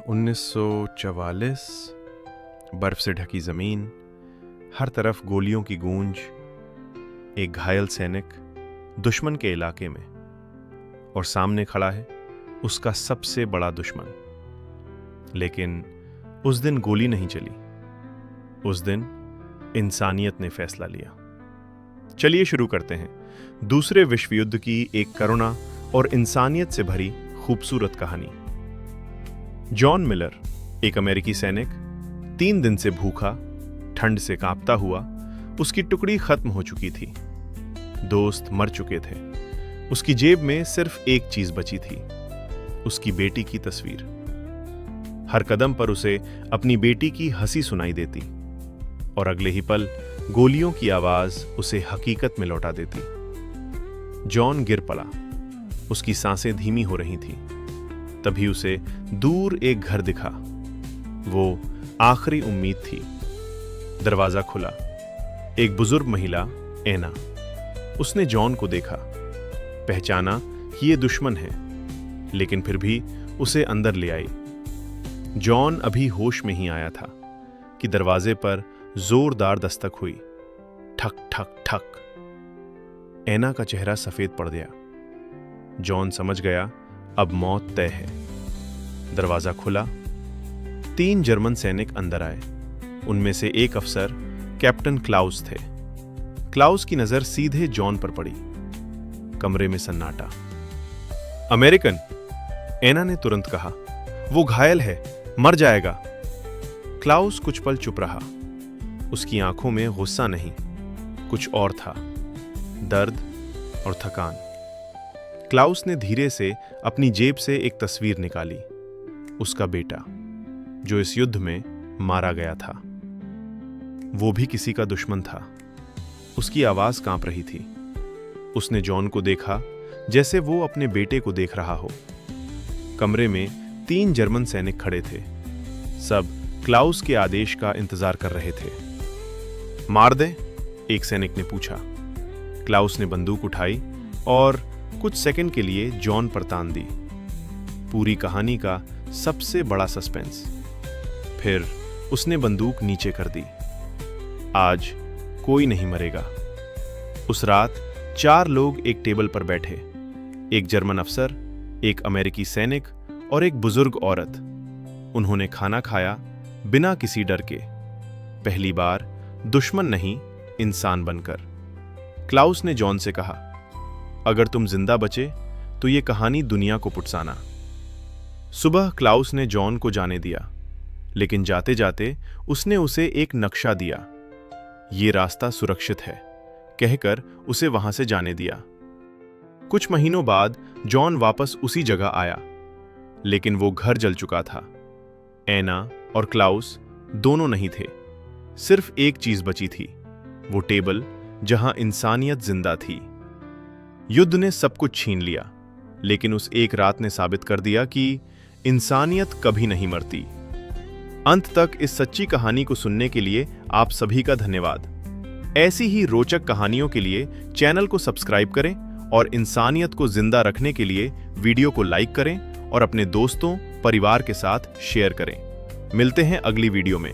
1944। बर्फ से ढकी जमीन, हर तरफ गोलियों की गूंज, एक घायल सैनिक दुश्मन के इलाके में, और सामने खड़ा है उसका सबसे बड़ा दुश्मन। लेकिन उस दिन गोली नहीं चली, उस दिन इंसानियत ने फैसला लिया। चलिए शुरू करते हैं दूसरे विश्व युद्ध की एक करुणा और इंसानियत से भरी खूबसूरत कहानी। जॉन मिलर, एक अमेरिकी सैनिक, 3 दिन से भूखा, ठंड से कांपता हुआ, उसकी टुकड़ी खत्म हो चुकी थी, दोस्त मर चुके थे। उसकी जेब में सिर्फ एक चीज बची थी, उसकी बेटी की तस्वीर। हर कदम पर उसे अपनी बेटी की हंसी सुनाई देती, और अगले ही पल गोलियों की आवाज उसे हकीकत में लौटा देती। जॉन गिर पड़ा, उसकी सांसें धीमी हो रही थीं। तभी उसे दूर एक घर दिखा, वो आखिरी उम्मीद थी। दरवाजा खुला, एक बुजुर्ग महिला, एना। उसने जॉन को देखा, पहचाना कि ये दुश्मन है, लेकिन फिर भी उसे अंदर ले आई। जॉन अभी होश में ही आया था कि दरवाजे पर जोरदार दस्तक हुई। ठक ठक ठक। एना का चेहरा सफेद पड़ गया। जॉन समझ गया अब मौत तय है। दरवाजा खुला, 3 जर्मन सैनिक अंदर आए। उनमें से एक अफसर कैप्टन क्लाउस थे। क्लाउस की नजर सीधे जॉन पर पड़ी। कमरे में सन्नाटा। अमेरिकन, एना ने तुरंत कहा, वो घायल है, मर जाएगा। क्लाउस कुछ पल चुप रहा। उसकी आंखों में गुस्सा नहीं, कुछ और था, दर्द और थकान। क्लाउस ने धीरे से अपनी जेब से एक तस्वीर निकाली, उसका बेटा, जो इस युद्ध में मारा गया था। वो भी किसी का दुश्मन था। उसकी आवाज कांप रही थी। उसने जॉन को देखा जैसे वो अपने बेटे को देख रहा हो। कमरे में 3 जर्मन सैनिक खड़े थे। सब क्लाउस के आदेश का इंतजार कर रहे थे। मार दे? एक सैनिक ने पूछा। क्लाउस ने बंदूक उठाई और कुछ सेकंड के लिए जॉन पर तान दी। पूरी कहानी का सबसे बड़ा सस्पेंस। फिर उसने बंदूक नीचे कर दी। आज कोई नहीं मरेगा। उस रात 4 लोग एक टेबल पर बैठे, एक जर्मन अफसर, एक अमेरिकी सैनिक और एक बुजुर्ग औरत। उन्होंने खाना खाया बिना किसी डर के, पहली बार दुश्मन नहीं, इंसान बनकर। क्लाउस ने जॉन से कहा, अगर तुम जिंदा बचे तो ये कहानी दुनिया को पुटसाना। सुबह क्लाउस ने जॉन को जाने दिया, लेकिन जाते जाते उसने उसे एक नक्शा दिया। ये रास्ता सुरक्षित है, कहकर उसे वहां से जाने दिया। कुछ महीनों बाद जॉन वापस उसी जगह आया, लेकिन वो घर जल चुका था। एना और क्लाउस दोनों नहीं थे। सिर्फ एक चीज बची थी, वो टेबल जहां इंसानियत जिंदा थी। युद्ध ने सब कुछ छीन लिया, लेकिन उस एक रात ने साबित कर दिया कि इंसानियत कभी नहीं मरती। अंत तक इस सच्ची कहानी को सुनने के लिए आप सभी का धन्यवाद। ऐसी ही रोचक कहानियों के लिए चैनल को सब्सक्राइब करें और इंसानियत को जिंदा रखने के लिए वीडियो को लाइक करें और अपने दोस्तों, परिवार के साथ शेयर करें। मिलते हैं अगली वीडियो में।